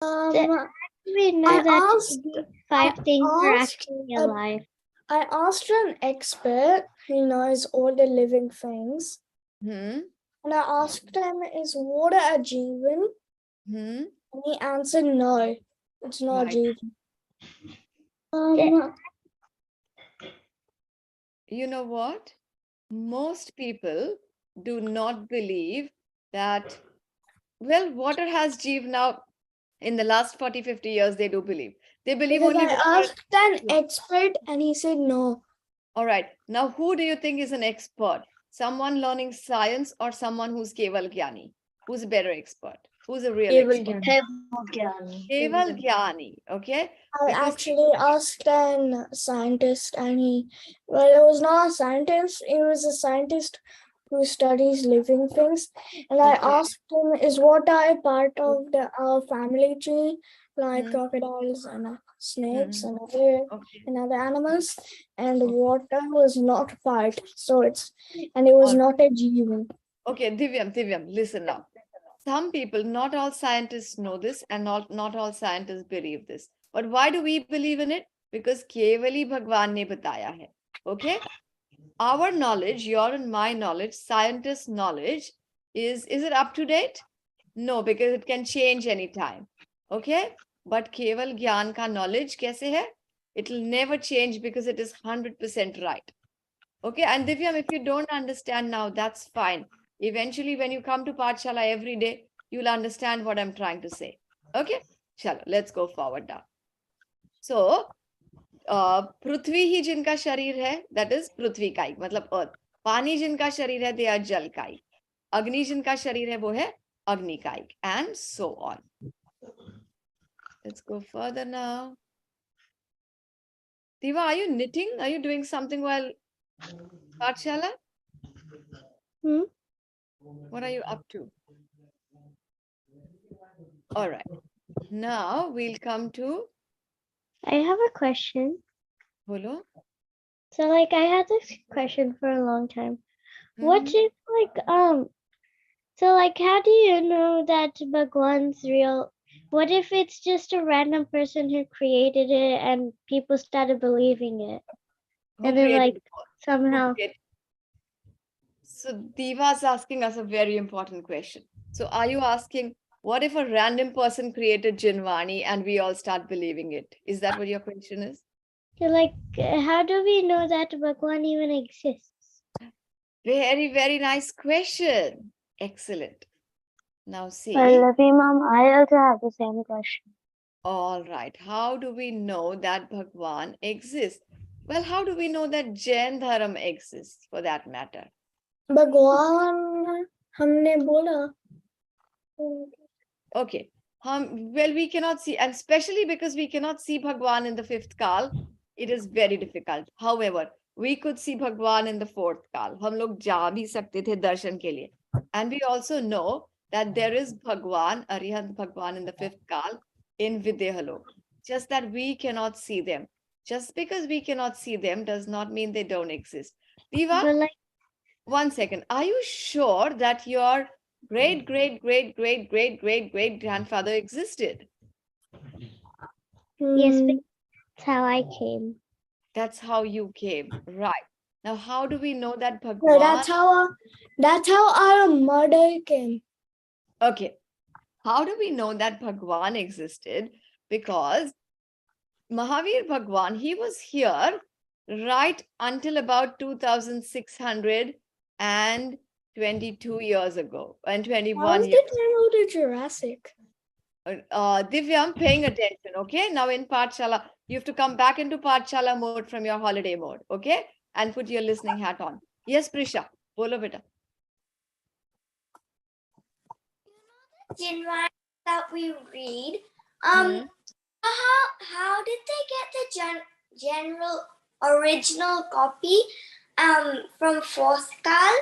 We know I that asked- the five things are asked actually a- alive. I asked an expert who knows all the living things, Hmm. and I asked him, "Is water a jeevan?" Hmm. And he answered, "No, it's not Right. jeevan." You know what? Most people do not believe that, well, water has jeev now. In the last 40, 50 years, they do believe. They believe Because only I water. asked an expert, and he said no. All right. Now, who do you think is an expert? Someone learning science or someone who's Keval Gyani? Who's a better expert? Who's a real expert? Keval Gyani. Okay. I Because actually asked an scientist, and it was not a scientist, it was a scientist who studies living things. And I Okay. asked him, "Is water a part of our family tree, like Hmm. crocodiles and snakes Hmm. Okay. and other animals?" And Okay. water was not part, and it was All not a jeevan. Okay, Divyam, listen now. Some people, not all scientists know this, and not all scientists believe this. But why do we believe in it? Because Kevali Bhagwan ne bataya hai. Okay? Our knowledge, your and my knowledge, scientists' knowledge, is it up to date? No, because it can change anytime. Okay? But Keval Gyan ka knowledge kaise hai? It will never change because it is 100% right. Okay, and Divyam, if you don't understand now, that's fine. Eventually, when you come to Pathshala every day, you'll understand what I'm trying to say. Okay, chalo, let's go forward now. So, पृथ्वी ही जिनका शरीर है, that is पृथ्वी कायिक, मतलब अर्थ. पानी जिनका शरीर है, they are जल कायिक. अग्नि जिनका शरीर है, वो है अग्नि कायिक, and so on. Let's go further now. Diva, are you knitting? Are you doing something while Pathshala? What are you up to? All right. Now we'll come to I have a question. Bolo. So like I had this question for a long time. What Mhm. if so like how do you know that Bhagwan's real? What if it's just a random person who created it and people started believing it? Who And then created like the world? Who somehow created- So Diva's asking us a very important question. So are you asking, what if a random person created Jinvani and we all start believing it? Is that what your question is? so like how do we know that Bhagwan even exists? Very, very nice question. Excellent. Now see. Pallavi ma'am, I also have the same question. All right. How do we know that Bhagwan exists? Well, how do we know that Jain Dharam exists for that matter? भगवान हमने बोला. Okay. Well, we cannot see, and especially because we cannot see Bhagwan in the fifth kal, it is very difficult. However, we could see Bhagwan in the fourth kal. हम लोग जा भी सकते थे दर्शन के लिए. And we also know that there is Bhagwan, Arihant Bhagwan in the fifth kal in Videhalok. Just that we cannot see them. Just because we cannot see them does not mean they don't exist. Diva, But like 1 second. Are you sure that your great grandfather existed? yes, but that's how I came. That's how you came, right? Now, how do we know that No, Bhagwan? that's how our mother came. Okay, how do we know that Bhagwan existed? Because Mahavir Bhagwan, he was here right until about 2622 years ago and That 21 was years. the time of the Jurassic. Divyam, paying attention, okay? Now in Pathshala, you have to come back into Pathshala mode from your holiday mode, okay? And put your listening hat on. Yes, Prisha, bolo beta. Jinwai that we read. Hmm. How did they get the general original copy from fourth kal?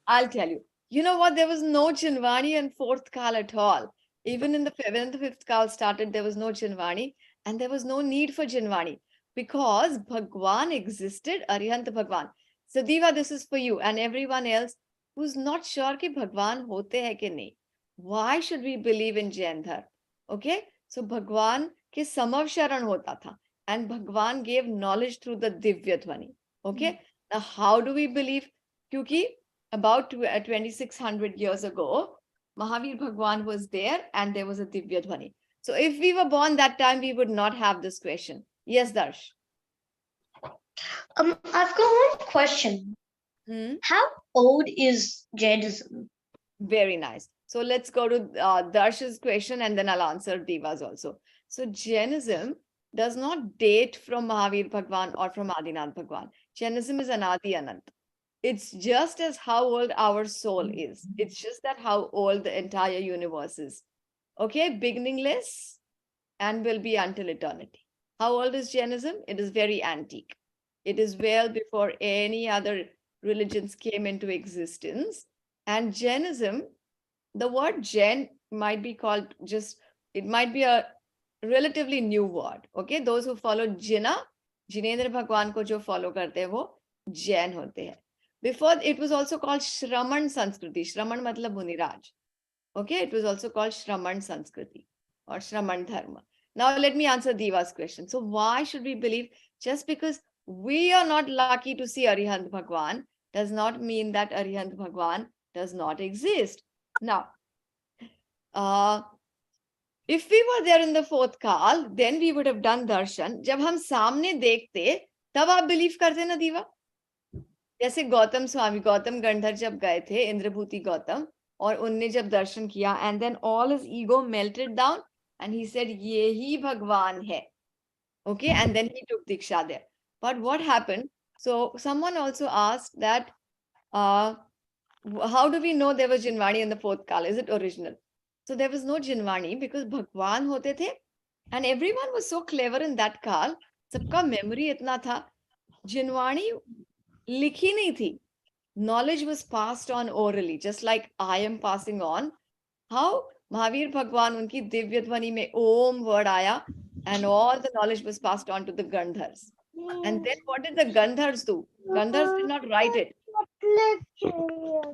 I'll tell you. You know what? There was no Jinvani in fourth kal at all. Even in when the fifth kal started, there was no Jinvani and there was no need for Jinvani because Bhagwan existed, Arihant Bhagwan. So Diva, this is for you and everyone else who's not sure कि भगवान होते हैं कि नहीं. Why should we believe in Jain Dharma? Okay, So भगवान के समवशरण होता था, and भगवान gave knowledge through the Divya Dhwani. Okay, now how do we believe? क्योंकि about 2600 years ago, Mahavir Bhagwan was there and there was a Divya Dhwani. So if we were born that time, we would not have this question. Yes, Darsh. I've got one question. How old is Jainism? Very nice. So let's go to Darsh's question and then I'll answer Diva's also. So Jainism does not date from Mahavir Bhagwan or from Adinath Bhagwan. Jainism is Anadi Anant. It's just as how old our soul is. It's just that how old the entire universe is. Okay, beginningless and will be until eternity. How old is Jainism? It is very antique. It is well before any other religions came into existence. And Jainism, the word Jain might be called just, it might be a relatively new word. Okay, those who follow Jina, Jinendra Bhagwan ko jo follow karte hai, wo Jain hote hai. Before, it was also called Shraman Sanskriti. Shraman matlab Muniraj. Okay, it was also called Shraman Sanskriti or Shraman Dharma. Now, let me answer Diva's question. So, why should we believe? Just because we are not lucky to see Arihant Bhagwan does not mean that Arihant Bhagwan does not exist. Now, if we were there in the fourth kal, then we would have done darshan. जब हम सामने देखते, तब आप believe करते ना दीवा? जैसे गौतम स्वामी, गौतम गंधर जब गए थे, इंद्रभूति गौतम, और उनने जब दर्शन किया, and then all his ego melted down, and he said, ये ही भगवान है. Okay, and then he took diksha there. But what happened? So someone also asked that, how do we know there was Jinwani in the fourth kal? Is it original? So there was no Jinwani because Bhagwan hote the, and everyone was so clever in that kal. Sabka memory itna tha. Jinwani likhi nahi thi. Knowledge was passed on orally, just like I am passing on. How Mahavir Bhagwan unki Divya Dhwani mein Om word aaya, and all the knowledge was passed on to the Gandhars. And then what did the Gandhars do? Gandhars did not write it.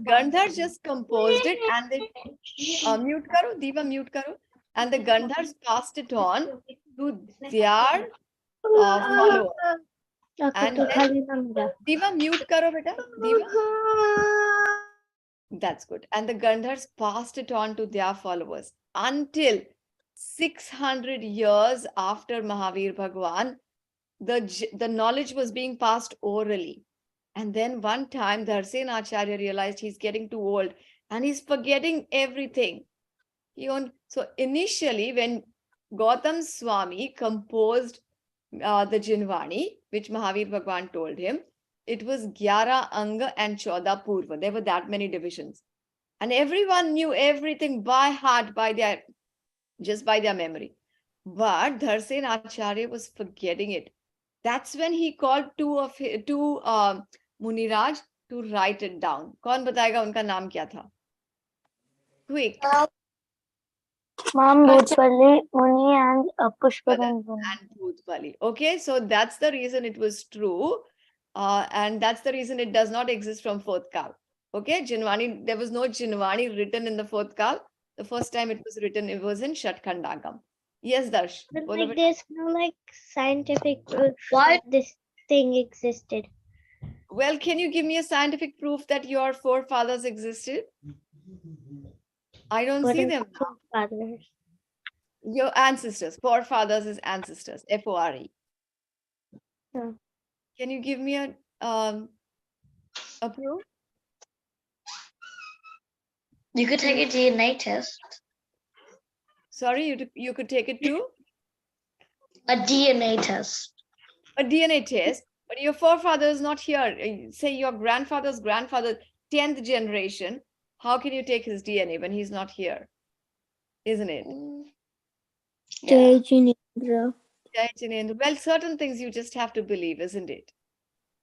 Gandhars just composed it and they mute karo, Diva mute karo. And the Gandhars passed it on to their followers. And then, Diva mute karo beta, Diva. That's good. And the Gandhars passed it on to their followers until 600 years after Mahavir Bhagwan, the knowledge was being passed orally. And then one time, Dharsen Acharya realized he's getting too old and he's forgetting everything. So initially, when Gautam Swami composed the Jinvani, which Mahavir Bhagwan told him, it was 11 Anga and 14 Purva. There were that many divisions. And everyone knew everything by heart, just by their memory. But Dharsen Acharya was forgetting it. That's when he called two Muniraj to write it down. कौन बताएगा उनका नाम क्या था? Quick. Mom, Bhutpali, Muni, and Pushparan. And Bhutpali. Okay, so that's the reason it was true. And that's the reason it does not exist from fourth kal. Okay, Jinwani, there was no Jinwani written in the fourth kal. The first time it was written, it was in Shatkhandagam. Yes, Darsh. But like, there's no scientific proof that this thing existed. Well, can you give me a scientific proof that your forefathers existed? I don't see them now. Forefathers. Your ancestors. Forefathers is ancestors. F-O-R-E. Yeah. Can you give me a proof? You could take a DNA test. Sorry, you could take it to? A DNA test. A DNA test. But your forefather is not here. Say your grandfather's grandfather, 10th generation. How can you take his DNA when he's not here? Isn't it? Jai Jinendra. Jai Jinendra. Well, certain things you just have to believe, isn't it?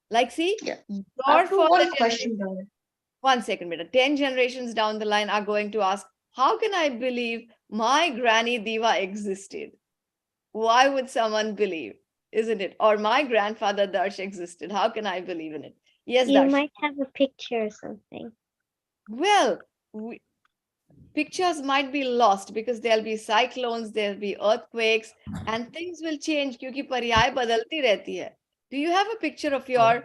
Like, see, Yeah. your father One question, though. 1 second, beta. 10 generations down the line are going to ask, how can I believe my granny Diva existed? Why would someone believe? Isn't it? Or my grandfather Darsh existed. How can I believe in it? Yes, You Darsh. might have a picture or something. Well, pictures might be lost because there'll be cyclones, there'll be earthquakes, and things will change क्योंकि पर्याय बदलती रहती है. Do you have a picture of your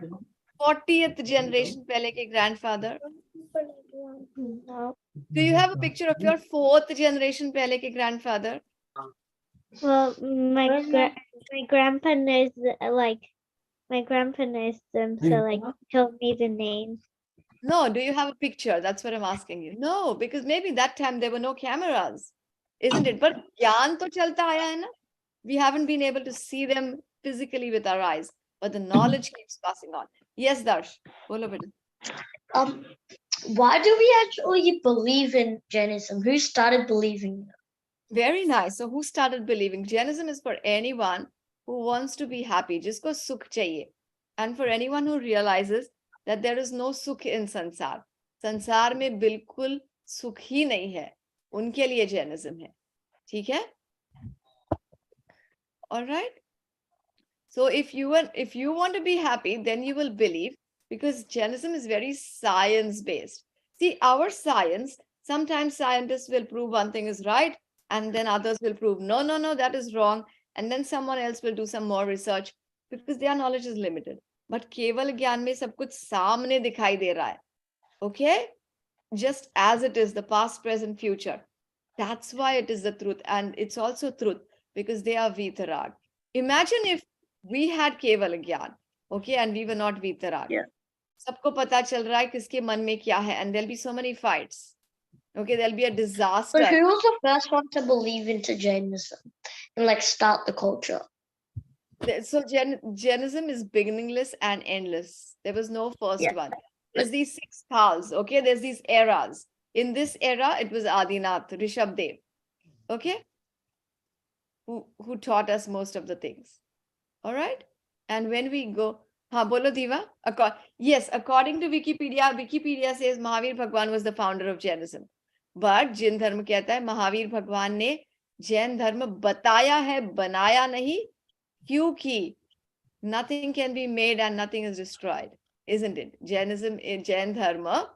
40th generation पहले के grandfather? No. Do you have a picture of your 4th generation पहले के grandfather? Well, my grandpa knows my grandpa knows them, so like he told me the names. No, do you have a picture? That's what I'm asking you. No, because maybe that time there were no cameras, isn't it? But ज्ञान तो चलता आया है ना? We haven't been able to see them physically with our eyes, but the knowledge keeps passing on. Yes, Darsh, bolo beta. Why do we actually believe in Jainism? Who started believing? Very nice. So who started believing? Jainism is for anyone who wants to be happy, जिसको सुख चाहिए. And for anyone who realizes that there is no sukh in sansar. संसार में बिल्कुल सुख ही नहीं है. उनके लिए जैनिज्म है. ठीक है? All right. So if you want to be happy, then you will believe, because Jainism is very science based. See, our science, sometimes scientists will prove one thing is right, and then others will prove no, that is wrong, and then someone else will do some more research because their knowledge is limited. But केवल ज्ञान में सब कुछ सामने दिखाई दे रहा है. Okay? Just as it is, the past, present, future. That's why it is the truth, and it's also truth because they are vitarag. Imagine if we had keval gyan, okay, and we were not vitarag. Yeah. सबको पता चल रहा है किसके मन में क्या है, and there'll be so many fights. Okay, there'll be a disaster. But who was the first one to believe into Jainism and like start the culture? So Jainism is beginningless and endless. There was no first one. There's these 6 khals, okay? There's these eras. In this era, it was Adinath, Rishabdev, okay? Who taught us most of the things. All right? And when we go, bolo Diva? Yes, according to Wikipedia says Mahavir Bhagwan was the founder of Jainism. But Jain Dharma कहता है महावीर भगवान ने जैन धर्म बताया है, बनाया नहीं, क्योंकि nothing can be made and nothing is destroyed, isn't it? Jainism is Jain Dharma.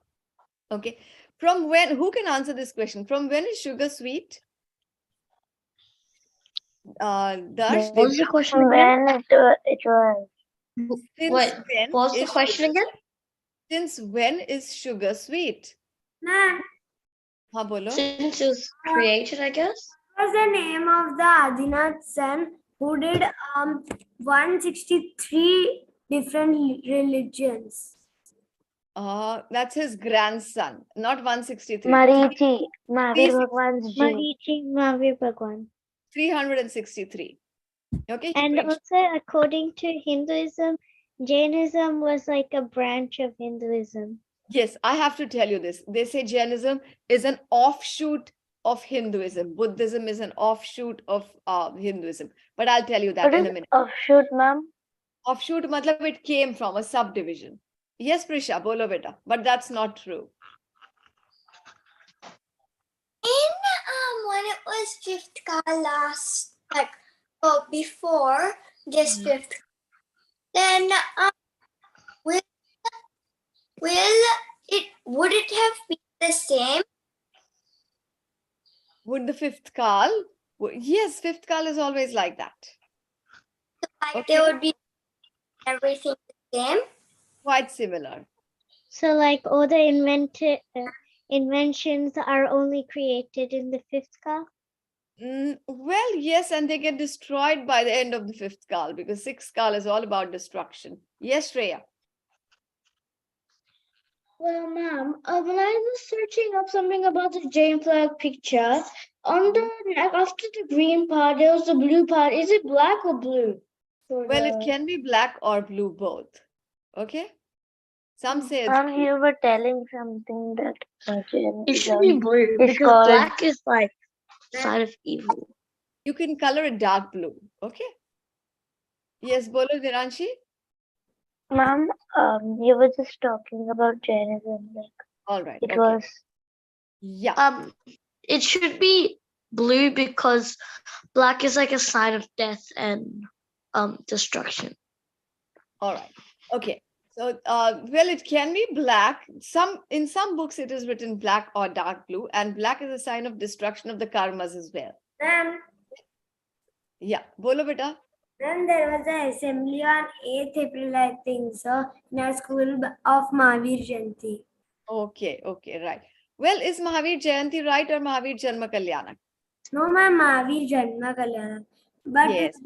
Okay. From when, who can answer this question? From when is sugar sweet? Darsh, What was the question again? When it was. since What when was the is question sugar- again? Since when is sugar sweet? Ma'am, Haan, bolo. Since it was created, I guess. what was the name of the Adinath's son who did 163 different religions? That's his grandson, not 163. Marichi, Mahavir Bhagwan's Ji. Mahavir Bhagwan. 363. Okay. he And preached. also, according to Hinduism, Jainism was like a branch of Hinduism. Yes, I have to tell you this. They say Jainism is an offshoot of Hinduism. Buddhism is an offshoot of Hinduism. But I'll tell you that What in is a minute. offshoot, ma'am? Offshoot, matlab it came from a subdivision. Yes, Prisha, bolo beta. But that's not true. In when it was 5th kal last, like before this 5th, then would it have been the same? Would the 5th kal? Yes, 5th kal is always like that. Like Okay. there would be everything the same? Quite similar. So, like all the inventions are only created in the 5th kal. Well, yes, and they get destroyed by the end of the 5th kal because 6th kal is all about destruction. Yes, Shreya. Well, ma'am, when I was searching up something about the Jain flag picture, on the after the green part, there was the blue part. Is it black or blue? Well, it can be black or blue both. Okay. Some say it's Ma'am, you were telling something that It should be blue It's because called- black is like sign of evil. you can color it dark blue. Okay. Yes, bolo Viranshi. Ma'am, you were just talking about Jainism, like All right. it Okay. was. Yeah. It should be blue because black is like a sign of death and destruction. All right. Okay. So, well, it can be black. In some books, it is written black or dark blue, and black is a sign of destruction of the karmas as well. Then, Yeah, bolo beta. then there was an assembly on 8th April, I think so, in a school of Mahavir Jayanti. Okay, right. Well, is Mahavir Jayanti right or Mahavir Janma Kalyana? No, my Mahavir Janma Kalyana. But Yes.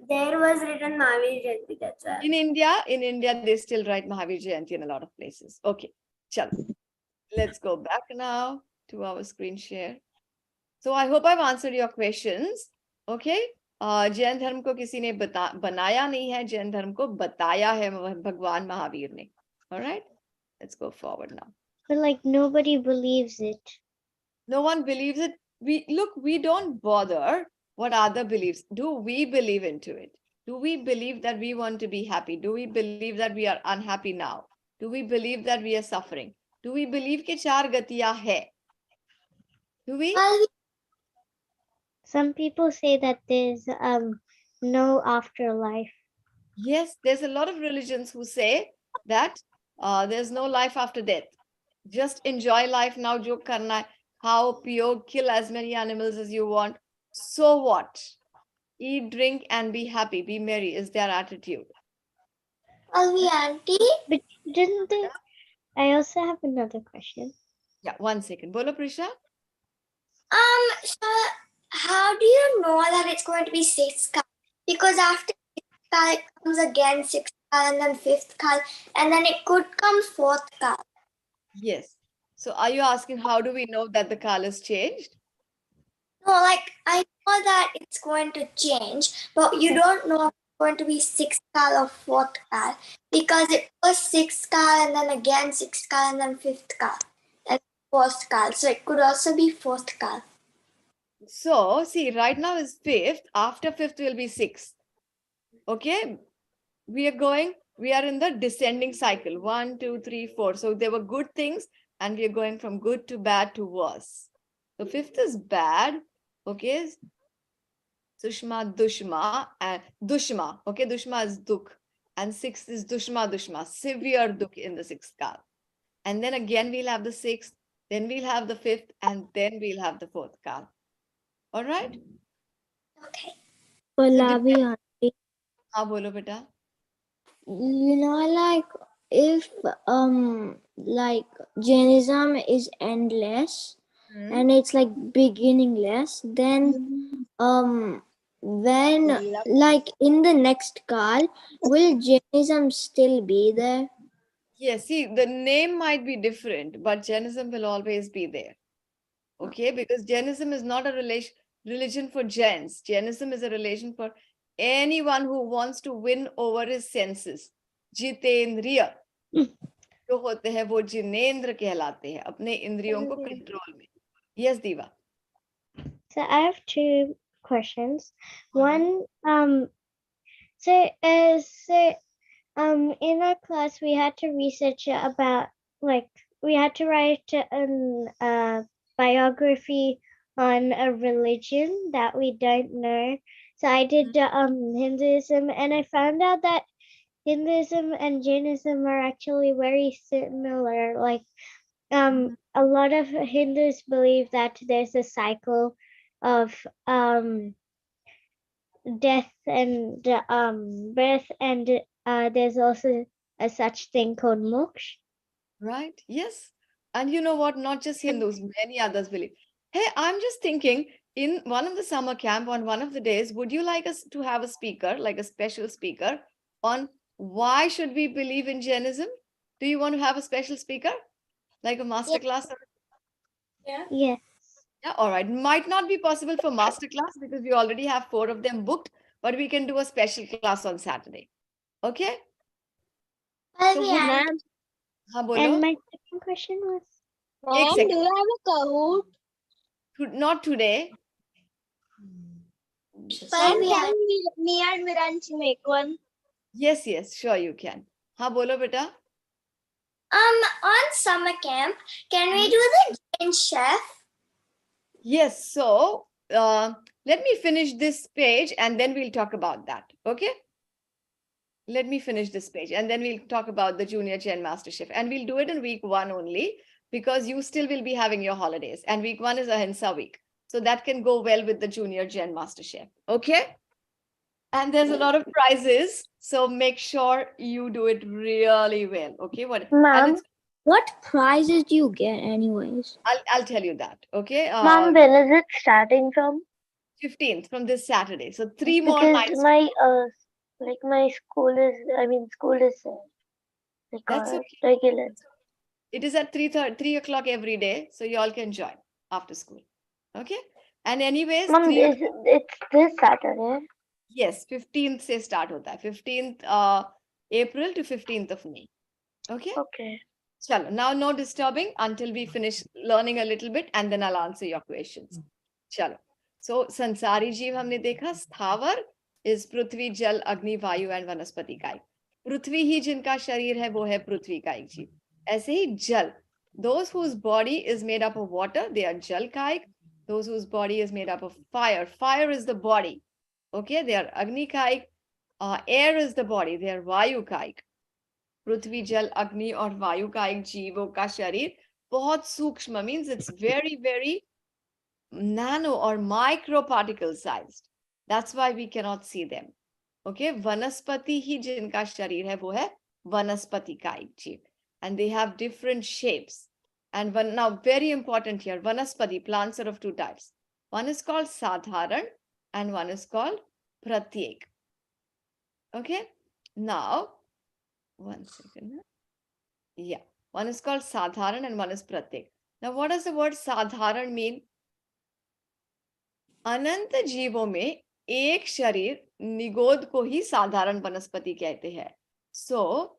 there was written Mahavir Jayanti, that's all. In India, they still write Mahavir Jayanti in a lot of places. Okay, chalo. Let's go back now to our screen share. So I hope I've answered your questions. Okay. Jain धर्म को किसी ने बनाया नहीं है, जैन धर्म को बताया है भगवान महावीर ने. All right. Let's go forward now. But like nobody believes it. No one believes it. We don't bother what other believes. Do we believe into it? Do we believe that we want to be happy? Do we believe that we are unhappy now? Do we believe that we are suffering? Do we believe कि चार गतियां है? Do we? Some people say that there's no afterlife. Yes, there's a lot of religions who say that there's no life after death. Just enjoy life now, jo karna hai. How pure, kill as many animals as you want. So what? Eat, drink, and be happy. Be merry is their attitude. Auntie. But didn't they? I also have another question. Yeah, 1 second. Bolo, Prisha. So how do you know that it's going to be 6th card? Because after 6th card, it comes again 6th card and then 5th card, and then it could come 4th card. Yes. So are you asking how do we know that the kal has changed? No, like I know that it's going to change, but you don't know if it's going to be 6th card or 4th card because it was 6th card and then again 6th card and then 5th card and 4th card. So it could also be 4th card. So see, right now is 5th. After 5th will be 6th. Okay. We are in the descending cycle. 1, 2, 3, 4. So there were good things and we are going from good to bad to worse. So 5th is bad. Okay. Sushma, Dushma, and Dushma. Okay, Dushma is Dukh. And 6th is Dushma, severe Dukh in the 6th kal. And then again we'll have the 6th, then we'll have the 5th, and then we'll have the 4th kal. All right? Okay. Pallavi auntie, हाँ बोलो बेटा. you know, like if like Jainism is endless and it's like beginningless, then when like in the next call, will Jainism still be there? Yes, see, the name might be different, but Jainism will always be there. Okay, because Jainism is not a religion for Jains. Jainism is a religion for anyone who wants to win over his senses. जितेंद्रिय जो होते हैं वो जिनेंद्र कहलाते हैं, अपने इंद्रियों को कंट्रोल में. Yes, Diva. So I have two questions. One, so in our class we had to research about, like, we had to write a biography on a religion that we don't know. So I did Hinduism, and I found out that Hinduism and Jainism are actually very similar. Like, a lot of Hindus believe that there's a cycle of death and birth, and there's also a such thing called moksha. Right? Yes. And you know what? Not just Hindus, many others believe. Hey, I'm just thinking, in one of the summer camp on one of the days, would you like us to have a speaker, like a special speaker, on why should we believe in Jainism? Do you want to have a special speaker? Like a master class? Yeah. Yeah, all right. Might not be possible for master class because we already have 4 of them booked, but we can do a special class on Saturday. Okay? So Ma'am, हाँ बोलो. And my second question was, एक second. do you have a Kahoot? Not today. Can me and Viransh make one? Yes, sure you can. हाँ बोलो बेटा. On summer camp, can we do the Jain chef? Yes, so let me finish this page and then we'll talk about that. Okay? let me finish this page and then we'll talk about the Junior Gen Master Chef. And we'll do it in week 1 only because you still will be having your holidays. And week 1 is Ahimsa week. So that can go well with the Junior Gen Master Chef. Okay? And there's a lot of prizes. So make sure you do it really well. Okay? And Ma'am, What prizes do you get, anyways? I'll tell you that. Okay? ma'am, when is it starting from? 15th from this Saturday. So 3 more nights. Because my school is like That's okay. regular. It is at 3 o'clock every day. So you all can join after school. Okay? And anyways, Ma'am, 3 o'clock. it's this Saturday. Yes, 15th से start होता है. 15th April to 15th of May. Okay? Okay. Chalo, now no disturbing until we finish learning a little bit and then I'll answer your questions. Chalo. So, Sansari Jeev हमने देखा. स्थावर is पृथ्वी, जल, अग्नि, वायु and वनस्पति कायिक. पृथ्वी ही जिनका शरीर है वो है पृथ्वी कायिक जीव. ऐसे ही जल. Those whose body is made up of water, they are jal kaik. Those whose body is made up of fire. Fire is the body. Okay, they are Agni Kaik. Air is the body, they are Vayu Kaik. पृथ्वी जल अग्नि और वायु कायिक जीवों का शरीर बहुत सूक्ष्म means it's very very nano or micro particle sized. That's why we cannot see them. Okay, वनस्पति ही जिनका शरीर है वो है वनस्पति कायिक जीव. And they have different shapes. And now very important here, vanaspati plants are of 2 types. One is called sadharan and one is called pratyek. Okay, now 1 second. Yeah, one is called sadharan and one is pratyek. Now what does the word sadharan mean? अनंत जीवों में एक शरीर निगोद को ही साधारण वनस्पति कहते हैं. So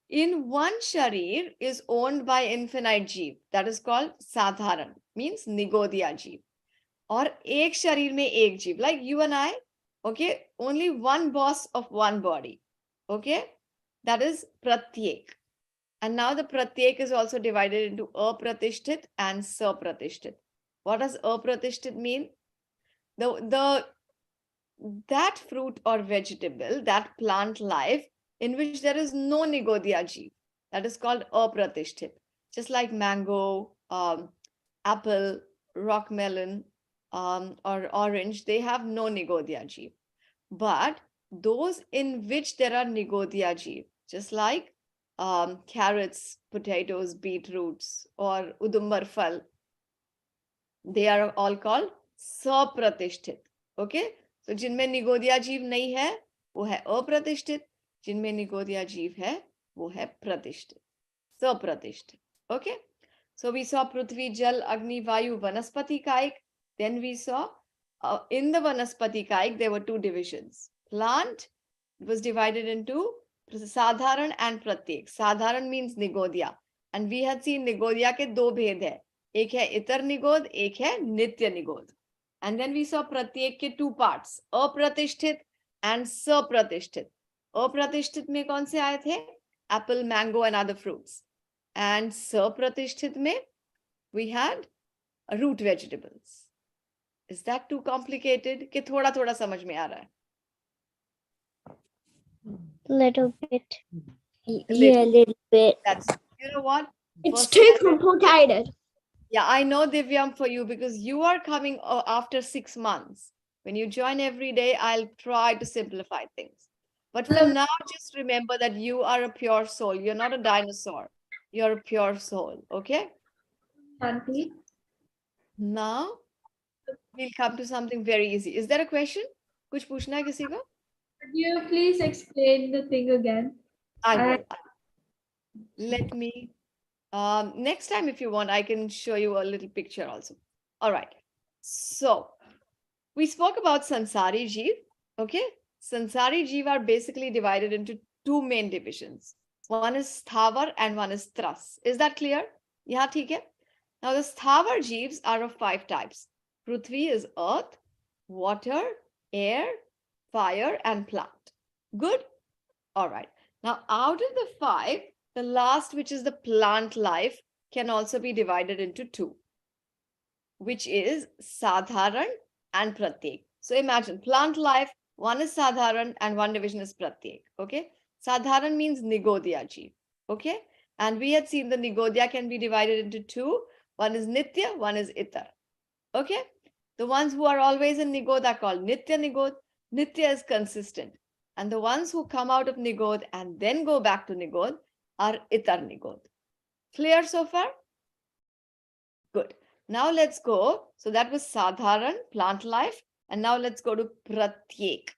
in one sharir is owned by infinite jeev, that is called sadharan, means nigodya jeev. Or ek sharir mein ek jeev, like you and I, okay, only one boss of one body, okay, that is pratyek. And now the pratyek is also divided into apratishthit and sapratishthit. What does apratishthit mean? That fruit or vegetable, that plant life in which there is no nigodya jeev, that is called apratishthit. Just like mango, apple, rock melon, or orange, they have no nigodya jeev. But those in which there are nigodya jeev, just like carrots, potatoes, beetroots, or udumbar phal, they are all called sapratishthit. Okay? So जिनमें निगोदिया जीव नहीं है वो है अप्रतिष्ठित, जिनमें निगोदिया जीव है वो है प्रतिष्ठित, सप्रतिष्ठित. Okay? So we saw Prithvi, Jal, Agni, Vayu, Vanaspati Kaik. Then we saw in the Vanaspati Kaik there were 2 divisions. Plant was divided into Sadharan and Pratyek. Sadharan means Nigodya. And we had seen Nigodya के 2 भेद है. एक है इतर निगोद, एक है नित्य निगोद. And then we saw pratyek के 2 parts, अप्रतिष्ठित and सप्रतिष्ठित. अप्रतिष्ठित में कौन से आए थे? Apple, mango and other fruits. And सप्रतिष्ठित में we had root vegetables. Is that too complicated? कि थोड़ा थोड़ा समझ में आ रहा है? Little bit. Yeah, a little bit. That's, you know what? It's First too time- complicated. Yeah, I know, Divyam, for you because you are coming after 6 months. When you join every day, I'll try to simplify things. But for now, just remember that you are a pure soul. You're not a dinosaur. You're a pure soul. Okay? Auntie, Now, we'll come to something very easy. Is there a question? कुछ पूछना है किसी को? could you please explain the thing again? I will. Let me. Next time, if you want, I can show you a little picture also. All right. So, we spoke about Sansari Jeev. Okay. Sansari Jeev are basically divided into 2 main divisions. One is Sthavar and one is Tras. Is that clear? Yeah, theek hai? Now, the Sthavar Jeevs are of 5 types. Prithvi is earth, water, air, fire, and plant. Good? All right. Now, out of the 5, the last, which is the plant life, can also be divided into 2, which is Sadharan and Pratyek. So imagine plant life, one is Sadharan and one division is Pratyek. Okay. Sadharan means Nigodya Jeev. Okay? And we had seen the Nigodya can be divided into two. One is Nitya, one is Itar. Okay? The ones who are always in Nigod are called Nitya Nigod. Nitya is consistent. And the ones who come out of Nigod and then go back to Nigod are Itar Nigod. Clear so far? Good. Now let's go. So that was Sadharan, plant life. And now let's go to Pratyek.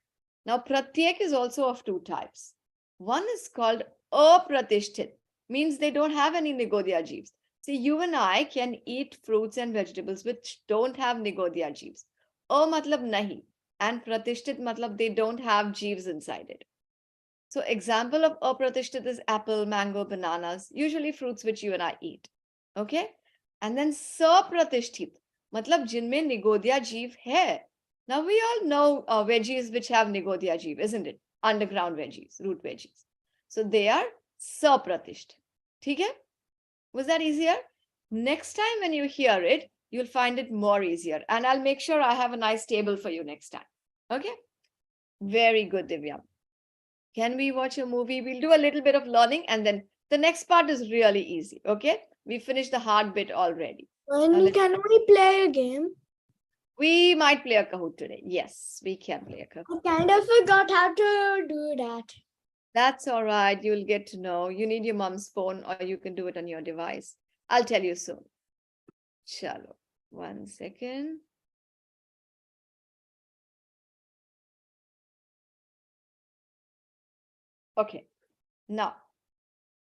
Now Pratyek is also of two types. One is called Apratishthit, means they don't have any Nigodya Jeeves. See, you and I can eat fruits and vegetables which don't have Nigodya Jeeves. Matlab nahi. And Pratishthit matlab they don't have Jeeves inside it. So example of Apratishthit is apple, mango, bananas, usually fruits which you and I eat. Okay? And then Sapratishthit, matlab jinme Nigodya Jeev hai. Now we all know veggies which have Nigodya Jeev, isn't it? Underground veggies, root veggies. So they are Sapratishthit. Okay? Was that easier? Next time when you hear it, you'll find it more easier. And I'll make sure I have a nice table for you next time. Okay? Very good, Divya. Can we watch a movie? We'll do a little bit of learning and then the next part is really easy. Okay? We finished the hard bit already. Can we play a game? We might play a Kahoot today. Yes, we can play a Kahoot. I kind of forgot how to do that. That's all right. You'll get to know. You need your mom's phone or you can do it on your device. I'll tell you soon. Chalo. 1 second. Okay. Now,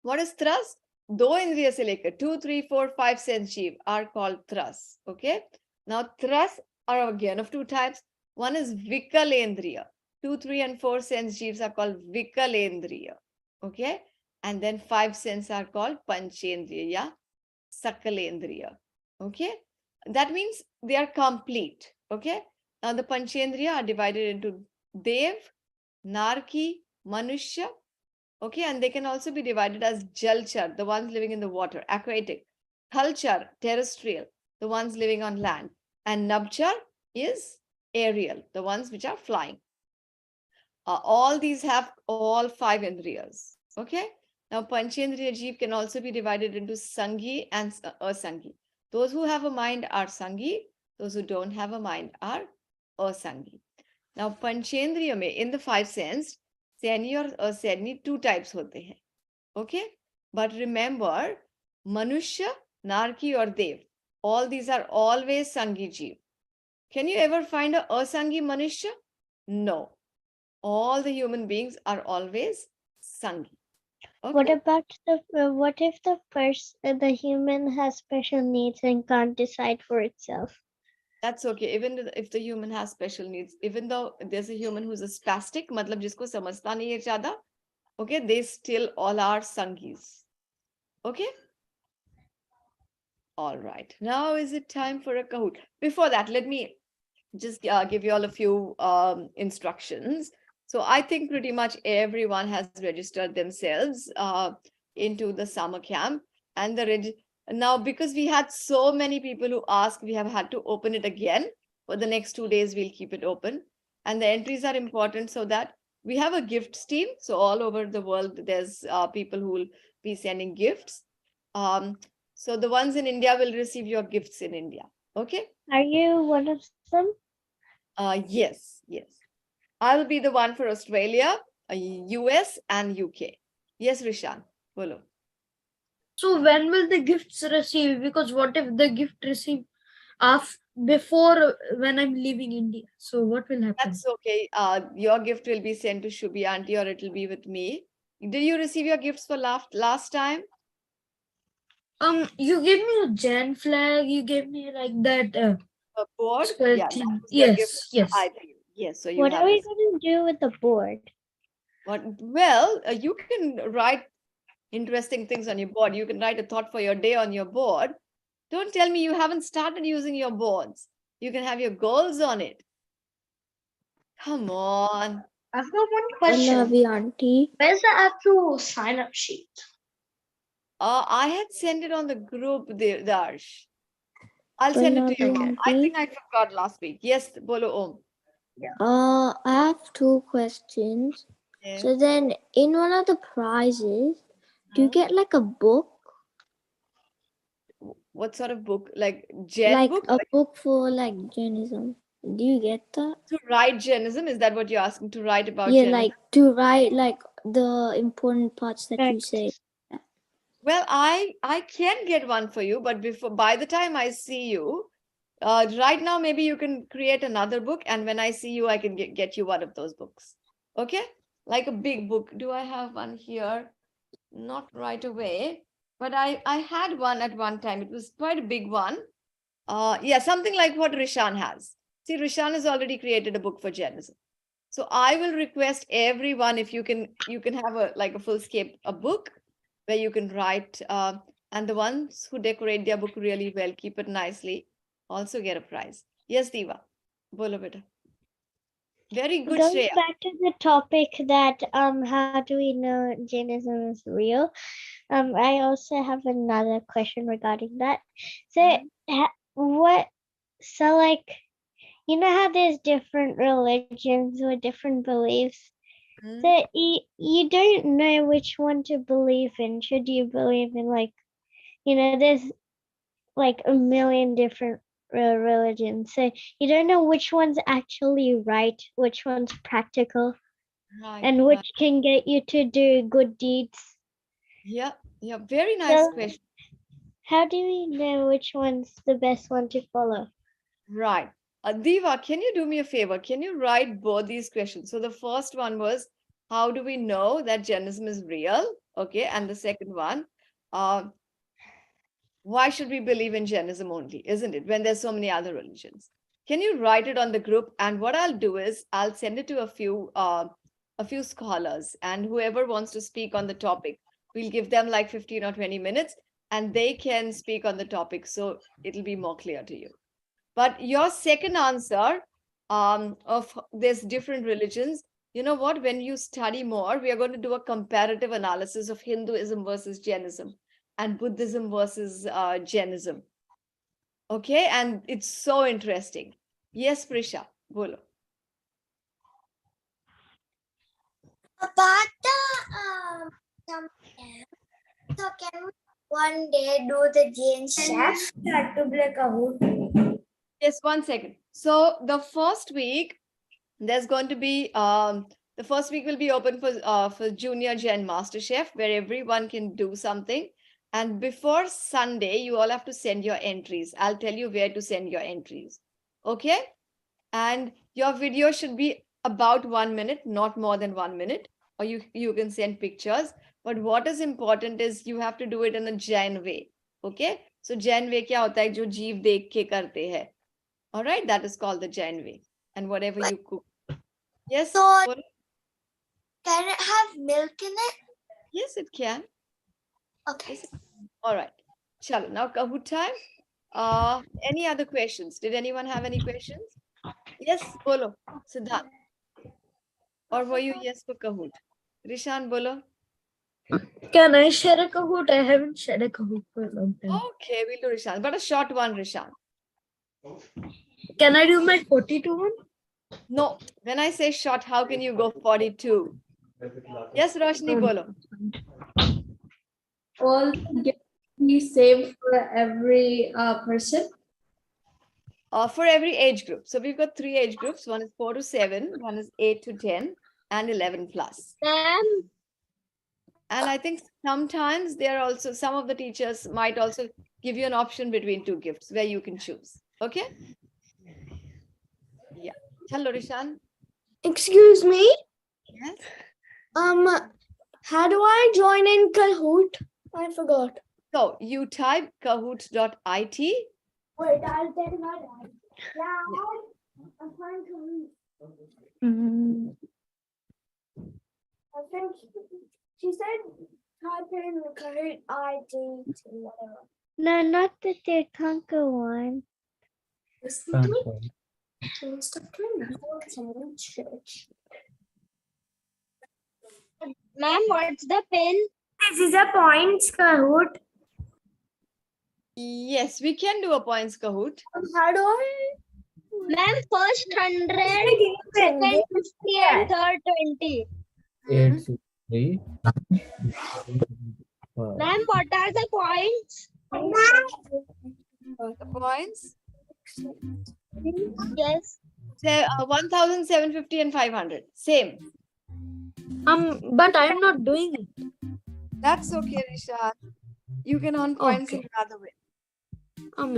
what is thrust? दो इंद्रिय से लेकर 2, 3, 4, 5 sense jeev are called thrust. Okay. Now, thrust are again of two types. One is vikalendriya. 2, 3, and 4 sense jeeves are called vikalendriya. Okay. And then 5 sense are called panchendriya, yeah? Sakalendriya. Okay. That means they are complete. Okay. Now, the panchendriya are divided into Dev, Narki, Manushya. Okay, and they can also be divided as Jalchar, the ones living in the water, aquatic, Thalchar, terrestrial, the ones living on land, and Nabchar is aerial, the ones which are flying. All these have all 5 indriyas. Okay, now Panchendriya Jeev can also be divided into Sanghi and Asanghi. Those who have a mind are Sanghi, those who don't have a mind are Asanghi. Now, Panchendriya mein, in the 5 sense, Seni or Aseni 2 types hote hain. Okay? But remember, Manushya, Narki or Dev, all these are always Sanghi Jeev. Can you ever find a Asangi Manushya? No. All the human beings are always Sanghi. Okay? What about what if the human has special needs and can't decide for itself? That's okay. Even if the human has special needs, even though there's a human who's a spastic, matlab jisko samajhta nahi hai zyada, okay, they still all are Sanghis. Okay? All right. Now is it time for a Kahoot? Before that, let me just give you all a few instructions. So I think pretty much everyone has registered themselves into the summer camp. And now, because we had so many people who asked, we have had to open it again. For the next 2 days, we'll keep it open. And the entries are important so that we have a gifts team. So all over the world, there's people who will be sending gifts. So the ones in India will receive your gifts in India. Okay? Are you one of them? Yes. I'll be the one for Australia, US and UK. Yes, Rishan. Bolo. So when will the gifts receive? Because what if the gift receive before when I'm leaving India? So what will happen? That's okay. Your gift will be sent to Shubhi auntie or it'll be with me. Did you receive your gifts for last time? You gave me a Jan flag. You gave me like that. A board? Square Yeah, thing. that was the gift Yes. I think. Yes. So you What have are we received. going to do with the board? Well, you can write interesting things on your board. You can write a thought for your day on your board. Don't tell me you haven't started using your boards. You can have your goals on it. Come on. I've got one question. Auntie. Where's the actual sign-up sheet? I had sent it on the group, Darsh. I'll send it to you. Auntie. I think I forgot last week. Yes, Bolo Om. I have 2 questions. Yeah. So then, in one of the prizes, do you get like a book? What sort of book? Like Jain Like book? a book for like Jainism. Do you get that? To write Jainism? Is that what you're asking? To write about Yeah, Jainism? like to write like the important parts that you Right. say. Well, I can get one for you, but by the time I see you, right now maybe you can create another book, and when I see you, I can get you one of those books. Okay? Like a big book. Do I have one here? Not right away, but I had one at one time. It was quite a big one. Yeah, something like what Rishan has. See, Rishan has already created a book for Jainism. So I will request everyone, if you can have a fullscape a book where you can write, and the ones who decorate their book really well, keep it nicely, also get a prize. Yes, Diva, bolo beta. Very good, Going Shreya. back to the topic that how do we know Jainism is real? I also have another question regarding that. So what so like you know how there's different religions with different beliefs? Mm. So you don't know which one to believe in. Should you believe in there's like a million different religions. So you don't know which one's actually right, which one's practical, Right, and right. which can get you to do good deeds. Yeah, very nice So question. how do we know which one's the best one to follow? Right. Diva, can you do me a favor? Can you write both these questions? So the first one was, how do we know that Jainism is real? Okay. And the second one, uh, why should we believe in Jainism only, isn't it? When there's so many other religions. Can you write it on the group? And what I'll do is I'll send it to a few scholars, and whoever wants to speak on the topic, we'll give them like 15 or 20 minutes, and they can speak on the topic. So it'll be more clear to you. But your second answer, of there's different religions, you know what? When you study more, we are going to do a comparative analysis of Hinduism versus Jainism and Buddhism versus Jainism. Okay, and it's so interesting. Yes, Prisha, bolo. About the so can we one day do the Jain chef? Start to play Kahoot. Yes, 1 second. So the first week, there's going to be the first week will be open for Junior Jain Master Chef, where everyone can do something. And before Sunday, you all have to send your entries. I'll tell you where to send your entries. Okay? And your video should be about 1 minute, not more than 1 minute. Or you can send pictures. But what is important is you have to do it in a Jain way. Okay? So Jain way क्या होता है जो जीव देख के करते हैं. All right? That is called the Jain way. And whatever you cook. Yes. So bolo. can it have milk in it? Yes, it can. Okay. Yes, all right. Chalo. Now Kahoot time. Any other questions? Did anyone have any questions? Yes, bolo. Siddharth. Or were you yes for Kahoot? Rishan, bolo. Can I share a Kahoot? I haven't shared a Kahoot for a long time. Okay, we'll do Rishan. But a short one, Rishan. Can I do my 42 one? No. When I say short, how can you go 42? Yes, Roshni, bolo. All gifts be same for every person. For every age group. So we've got 3 age groups. One is 4 to 7, one is 8 to 10, and 11 plus. Ma'am, And I think sometimes there are also, some of the teachers might also give you an option between 2 gifts where you can choose. Okay? Yeah. Hello, Rishan. excuse me. Yes. How do I join in Kahoot? I forgot. So you type kahoot.it. Wait, I'll tell my dad. Yeah, I'm trying to. I think she said type in Kahoot ID to whatever. No, not the Tirthanka one. Listen to me. Don't stop doing that. Someone in church. Ma'am, what's the pin? This is a points Kahoot. Yes, we can do a points Kahoot. How do I? Ma'am, first 100, second 50, and third 20. 863. Ma'am, what are the points? The points? Yes. 1,750 and 500. Same. But I'm not doing it. That's okay, Rishan. You can earn points in another way.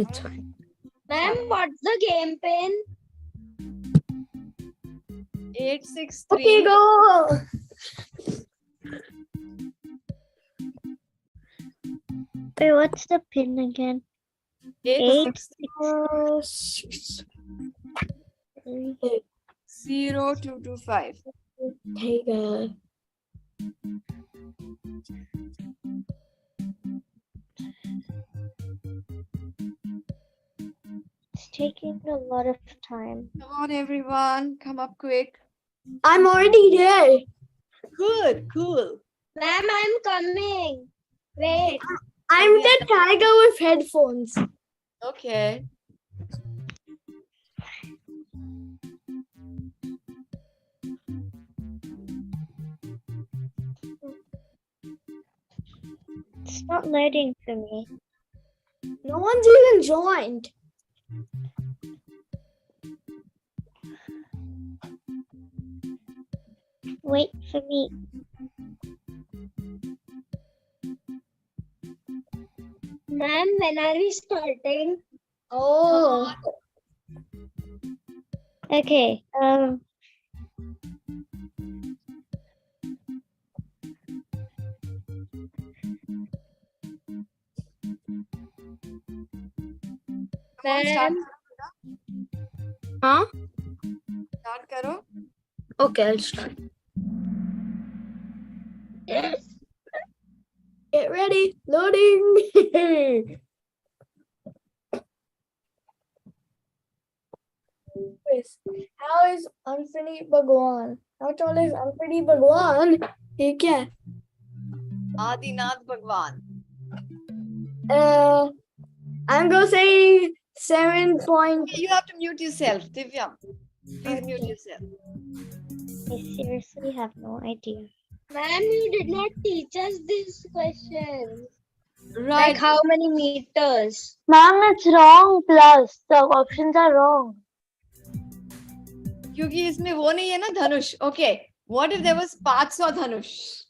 It's fine. Ma'am, what's the game pin? 863. Okay, go. Wait, what's the pin again? 863. 0225. Hey, It's taking a lot of time. Come on, everyone. Come up quick. I'm already there. Good, cool. Ma'am, I'm coming. Wait. I'm the tiger with headphones. Okay. It's not loading for me. No one's even joined. Wait for me. Ma'am, when are we starting? Oh. Okay. Come on, start. Huh? Start karo. Okay, I'll start. Get ready. Loading. How is Anthony Bhagwan? How tall is Anthony Bhagwan? He क्या? Adinath Bhagwan. I'm gonna say 7 point. You have to mute yourself, Divya. Please mute yourself. I seriously have no idea. Ma'am, you did not teach us this question. Right. Like how many meters? Ma'am, it's wrong plus. The options are wrong. क्योंकि इसमें वो नहीं है ना धनुष. Okay. What if there was 500 Dhanush?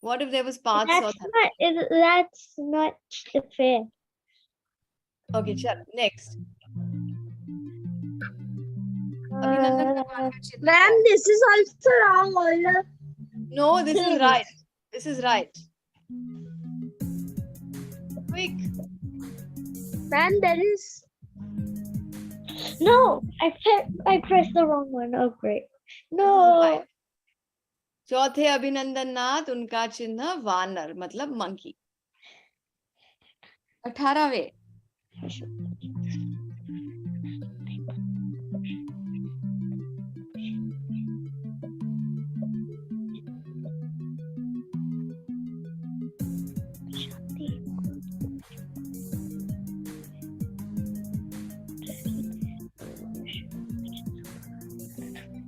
What if there was 500 Dhanush? That's not fair. Okay, chal. Next. Abhinandan Bhagwan का चित्र Ma'am, है. this is also wrong. All No, this is right. This is right. Quick. Ma'am, there is. No, I pressed the wrong one. Oh, great. This is No. right. चौथे अभिनंदन नाथ उनका चिन्ह वानर मतलब monkey. 18वें.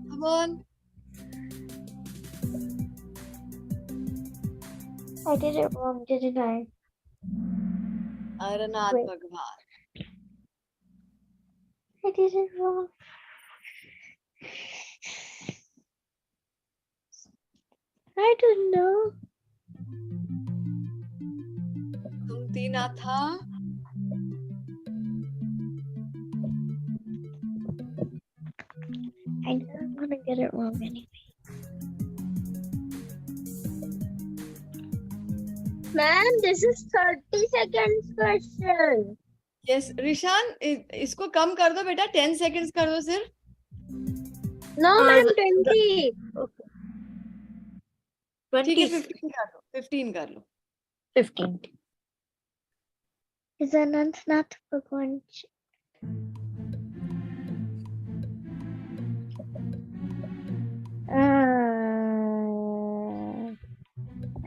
Come on. I did it wrong, didn't I? Aranath Wait. Bhagwan. I did it wrong. I don't know. तुमतीना था. I know I'm gonna get it wrong anyway. Ma'am, this is 30 seconds question. Yes, Rishan, इसको कम कर दो बेटा. 10 seconds कर दो सिर्फ. No, ma'am, 20. ठीक है 20. 15 कर लो. 15 कर लो. 15. Is Anant not Bhagwan?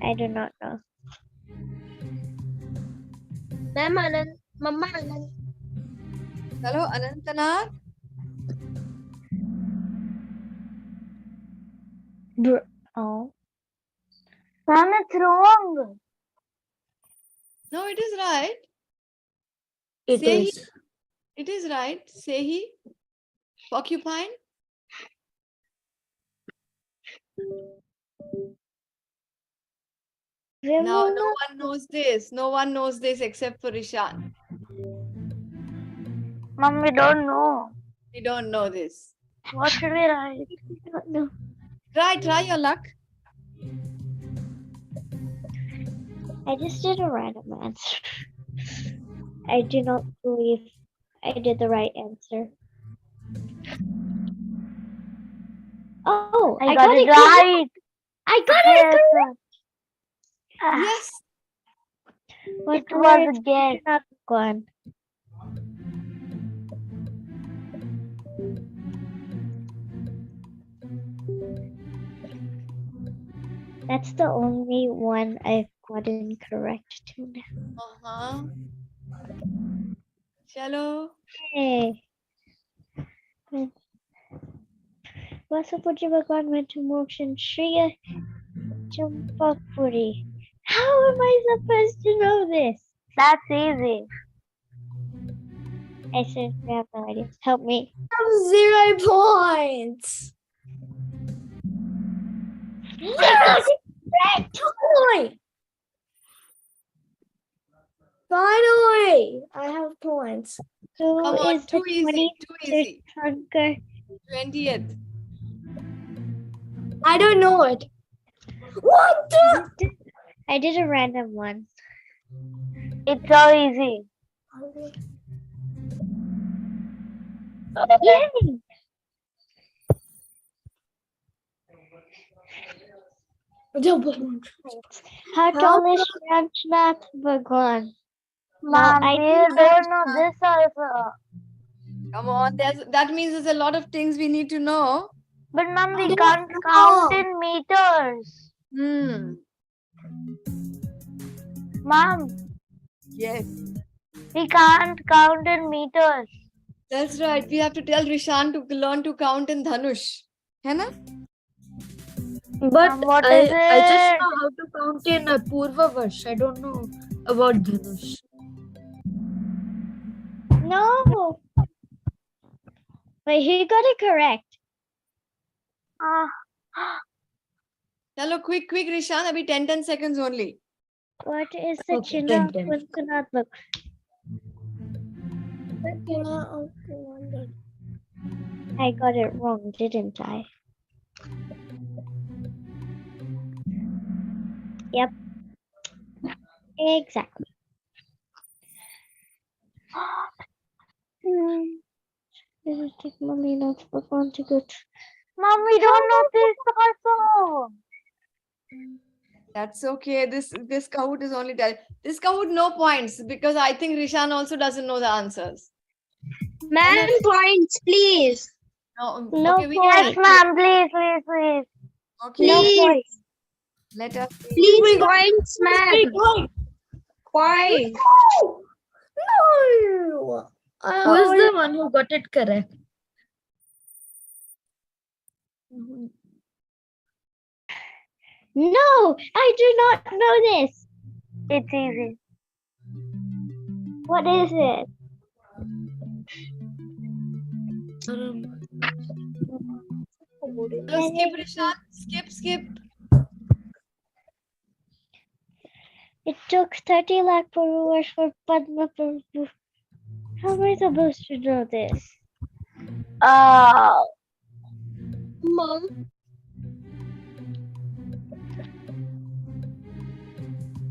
I do not know. Ma'am, Anand. Mama, Anand. चलो Anantnath. Oh. Ma'am, it's wrong. No, it is right. It Sehi. is. It is right. Sehi. Porcupine. Now, no one knows this. No one knows this except for Rishan. Ma'am, we don't know. We don't know this. What should we write? No. Try your luck. I just did a random answer. I do not believe I did the right answer. Oh, I got it right. I got Yes, it sir. Yes. correct. It was a guess. Not one. That's the only one I've gotten correct to now. Uh-huh. Chalo. Hey. Vasapuji Bhagwan went to motion Shriya Champapuri. How am I supposed to know this? That's easy. I seriously have no idea. Help me. 0 points. I got it correct. Point. Finally, I have points. Who Come on, is too the easy. Too 20th easy. Tirthankar? 20th. I don't know it. What the? I did a random one. It's so easy. Yay! How tall is Ramnath Bhagwan? Ma'am, I we didn't don't know this also. Come on. That means there's a lot of things we need to know. But ma'am, we don't can't know. count in meters. Hmm. Ma'am, Yes. we can't count in meters. That's right. We have to tell Rishan to learn to count in Dhanush. Hai na? But What I is just it? know how to count in a Purvavash. I don't know about Dhanush. No. But he got it correct. Chalo, quick, Rishan. Abhi 10 seconds only. What is the Okay, Chinna of 10. Kuntanath Bhagwan? I got it wrong, didn't I? Yep. Exactly. This is take Malinath Bhagwan to go to. Ma'am, we don't know this also. That's okay. This Kahoot is only telling. This Kahoot no points because I think Rishan also doesn't know the answers. Man, points, please. No, No okay, we Yes, points. ma'am, please. Okay, No Please. points. let us. Please, points, man. Points. No. Who is the one who got it correct? No, I do not know this. It's easy. What is it? No, skip, Rishan. Skip. It took 30 lakh followers for Padma Prabhu. How am I supposed to know this? Mom.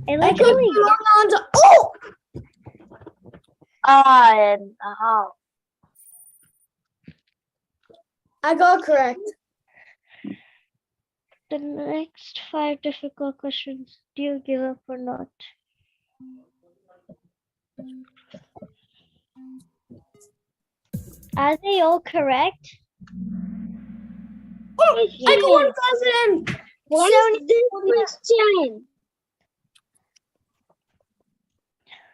I like got only the wrong answer. Oh! And how? I got correct. the next 5 difficult questions. Do you give up or not? Are they all correct? Oh, I got 1,000. What is this question?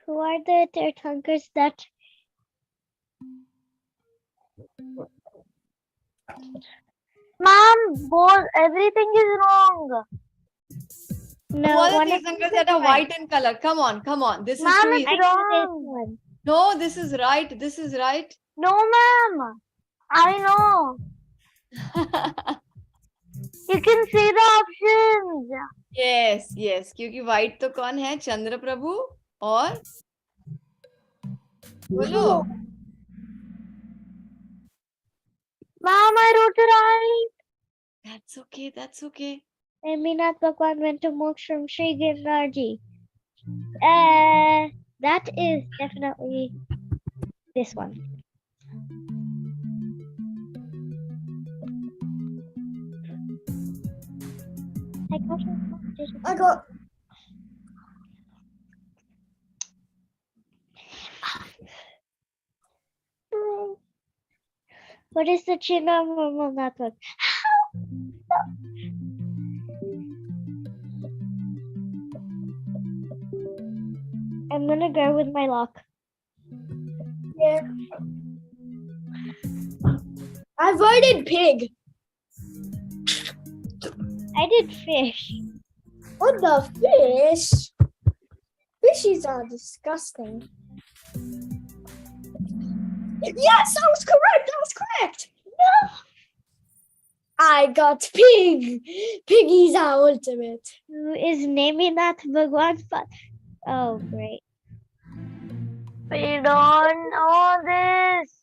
Who are the Tirthankars that Mom, Ma'am, everything is wrong. No, Who are one the of them Tirthankars is that are right. white in color? Come on, come on. This is Ma'am, too it's easy. I know this wrong. one. No, this is right. This is right. No, ma'am. I know. You can see the options. Yes, yes. क्योंकि white तो कौन है? चंद्र प्रभु और बोलो. Ma'am, I wrote it right. That's okay. That's okay. Minath Bhagwan went to moksha from Sri Girnarji. That is definitely this one. I got. What is the Chinna Murmur? I'm gonna go with my lock. Yeah. I avoided pig. I did fish. What the fish? Fishes are disgusting. Yes, I was correct. I was correct. No. I got pig. Piggies are ultimate. Who is Minath Bhagwan's father? Oh, great. We don't know this.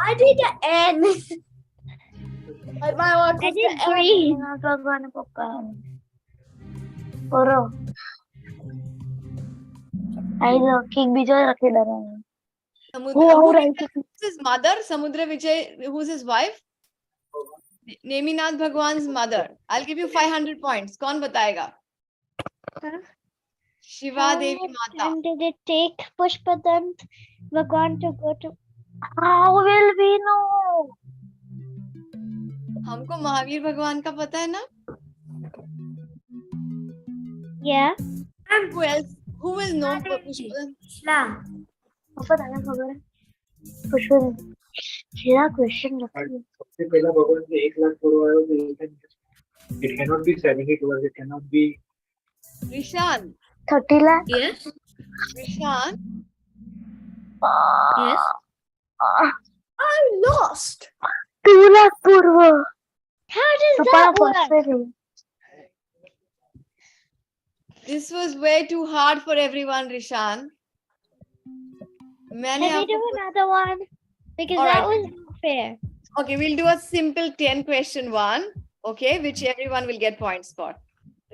I did the N. But my one I was did the N. green. Poro. I know. King Vijay rakhe dara. Who is his mother? Samudra Vijay, who's his wife? Neminath Bhagwan's mother. I'll give you 500 points. कौन बताएगा? Huh? Shiva How Devi much Mata. time did it take Pushpadant Bhagwan to go to? How will we know? हमको महावीर भगवान का पता है ना? Yeah. Who else? Who will know Pushpadant? पता नहीं खबर है. पुष्पन. मेरा क्वेश्चन रखिए. सबसे पहला भगवान ने 1 लाख करोड़ आया तो it cannot be 70 tours. It cannot be. Rishan. 30 lakh. Yes. Rishan. Yes. I lost. 2 lakh Purva. How does Papa that work? This was way too hard for everyone, Rishan. मैंने Can we do आपको another one? Because All that right. was fair. Okay, we'll do a simple 10 question one, okay, which everyone will get points for.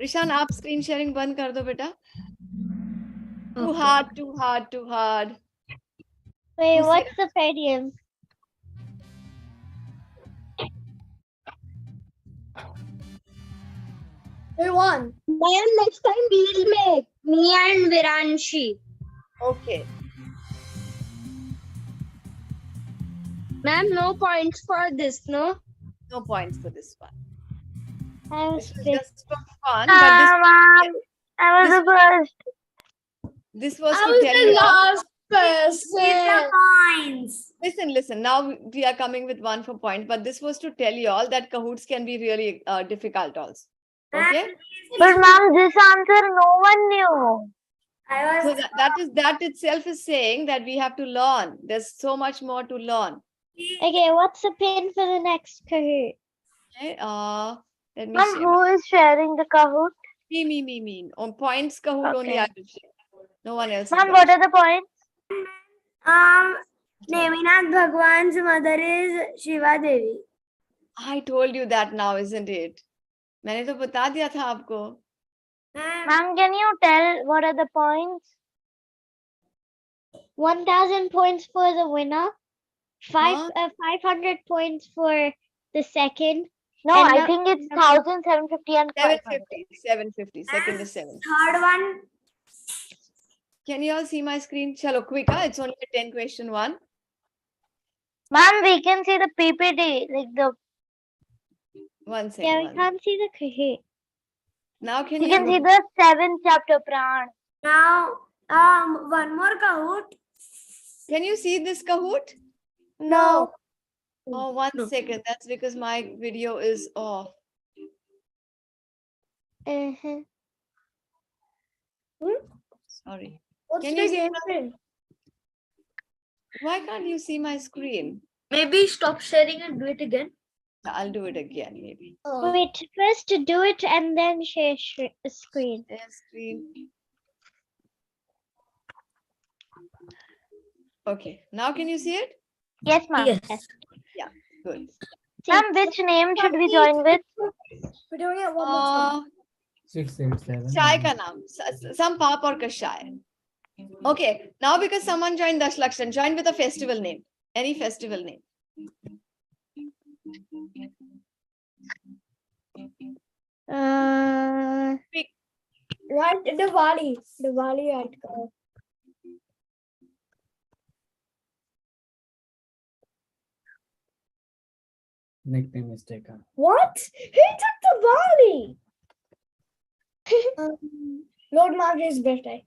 Rishan, आप screen sharing बंद कर दो बेटा. Too hard, too hard, too hard. Wait, Who what's the podium? We won. Ma'am, next time we'll make me and Viranshi. Okay. Ma'am, no points for this, no? No points for this one. I was This was fifth. just for fun, but Mom, I was the first. this was I to was tell the you. last person. Points. Listen. Now we are coming with one for point, but this was to tell you all that Kahoots can be really difficult also. Okay. But ma'am, this answer no one knew. So that itself is saying that we have to learn. There's so much more to learn. Okay, what's the pin for the next Kahoot? Okay. Let me Ma'am, see. who is sharing the Kahoot? Me. On points Kahoot only Okay. I will share. No one else. Ma'am, what are the points? Neminath Bhagwan's mother is Shiva Devi. I told you that now, isn't it? मैंने तो बता दिया था आपको. Ma'am, can you tell what are the points? 1,000 points for the winner. 500 points for the second. No, And I the- think it's 1,750 and 500. 750. Second is 7. Third one, Can you all see my screen? Chalo, quick, huh? It's only a 10 question one. Ma'am, we can see the PPT, like the. One second. Yeah, we can't see the Kahoot. Now can You you? can see the 7th chapter, Pran. now one more Kahoot. Can you see this Kahoot? No. Oh, 1 second. That's because my video is off. Uh-huh. Sorry. What's Can the you see game my, then? why can't you see my screen? Maybe stop sharing and do it again. I'll do it again, maybe. Wait, first do it and then share screen. Share screen. Okay. Now can you see it? Yes, ma'am. Yes. Good. Ma'am, which name should we join with? We're doing it one more time. 6, 8, 7. चाय का नाम some pap or kashay. Okay, now because someone joined Dashlakshan, join with a festival name. Any festival name. Right, Diwali. Diwali, right? Nickname is taken. What? Who took Diwali? Lord Margaret's birthday.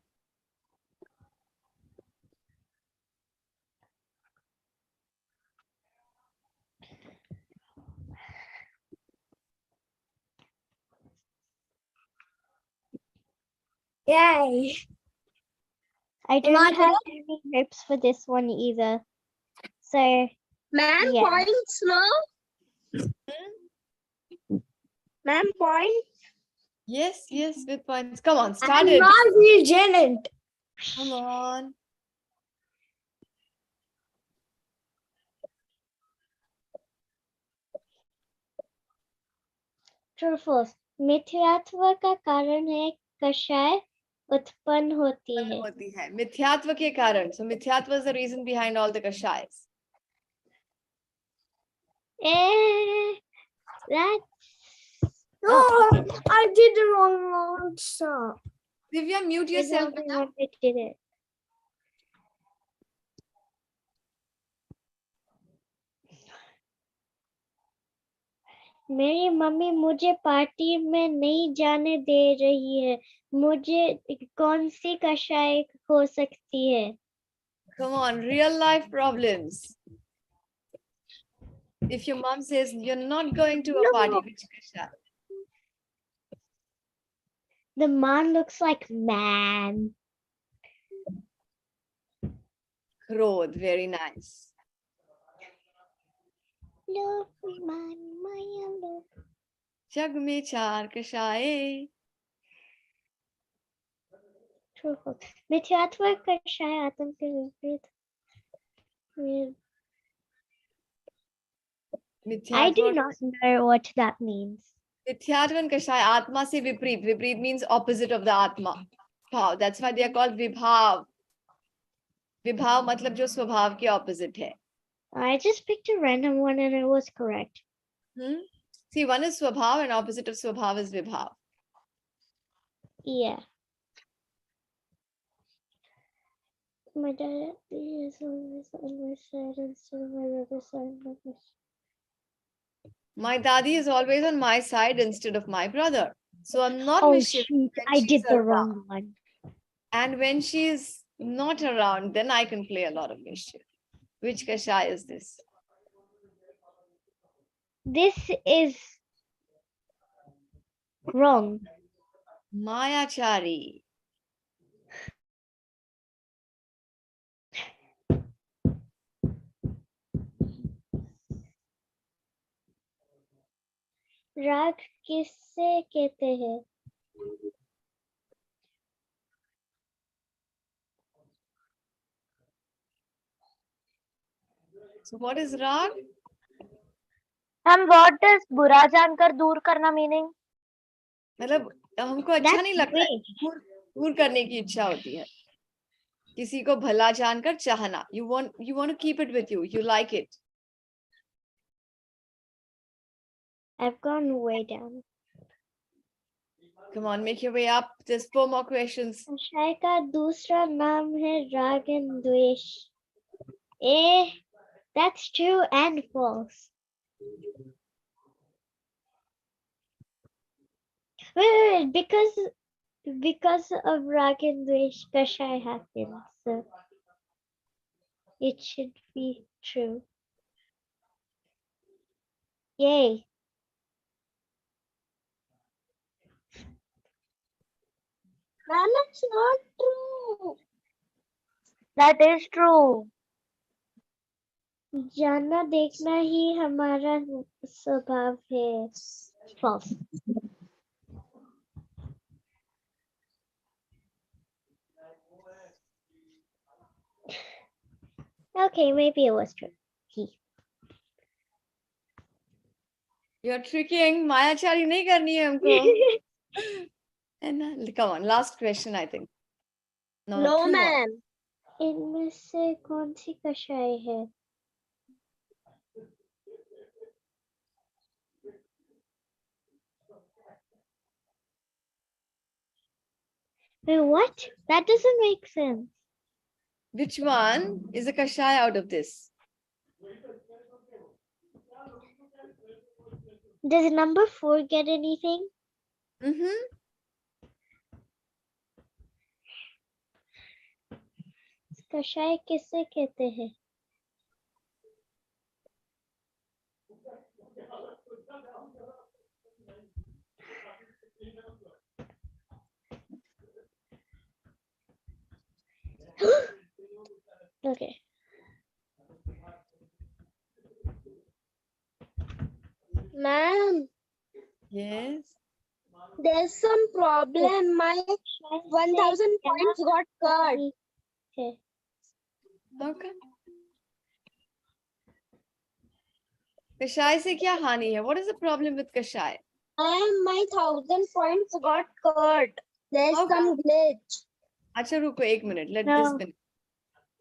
Yay. I don't have any hopes for this one either. So, Man, yeah. points, no? Man, points. Yes, yes, with points. Come on, start And it. Margaret Janet. Come on. True or false? मिथ्यात्व का कारण है कषाय उत्पन्न होती है. होती है मिथ्यात्व के कारण. So मिथ्यात्व is the reason behind all the kashayas. That's No, I did the wrong answer. Divya, mute yourself. I did it. मेरी मम्मी मुझे पार्टी में नहीं जाने दे रही है. मुझे कौन सी कषाय हो सकती है? Come on, real life problems. If your mom says you're not going to a party, which kashay? The man looks like man. Krodh, very nice. Love man, Maya love. Jag mein char kashaye. True or false? मिथ्यात्व कषाय आत्म के विपरीत. I do not know what that means. Mithyatva and kashay, atma se viprit. Viprit means opposite of the atma. Bhav. That's why they are called vibhav. Vibhav matlab jo swabhav ke opposite hai. I just picked a random one and it was correct. See, one is swabhav and opposite of swabhav is vibhav. Yeah. My dad is always on my side instead of my other side. My dadi is always on my side instead of my brother. So I'm not Oh mischievous shoot, when I she's did the around. wrong one. And when she's not around, then I can play a lot of mischief. Which kashay is this? This is wrong. Mayachari. राग किससे कहते हैं? So what is rag? Ma'am, what does बुरा जानकर दूर करना meaning? मतलब हमको अच्छा नहीं लगता है. दूर करने की इच्छा होती है. किसी को भला जानकर चाहना. You want to keep it with you. You like it. I've gone way down. Come on, make your way up. There's 4 more questions. कषाय का दूसरा नाम है राग and द्वेष. That's true and false. Wait, because of rag and dvesh, kashai happens. So it should be true. Yay. Ma'am, it's not true. That is true. जानना देखना ही हमारा स्वभाव है. False. Okay, maybe it was true. You're tricking. मायाचारी नहीं करनी है हमको. And come on, last question, I think. No, No, two more. ma'am. इनमें से कौन सी कषाय है? Wait, what? That doesn't make sense. Which one is a kashaya out of this? Does number 4 get anything? Mm-hmm. कषाय किसे कहते हैं? Okay. Ma'am, Yes. there's some problem. My 1000 points got cut. Okay. Okay. Kashai से क्या हानि है? What is the problem with kashai? Ma'am, my 1000 points got cut. There's Okay. some glitch. अच्छा रुको एक minute. Let No. this finish.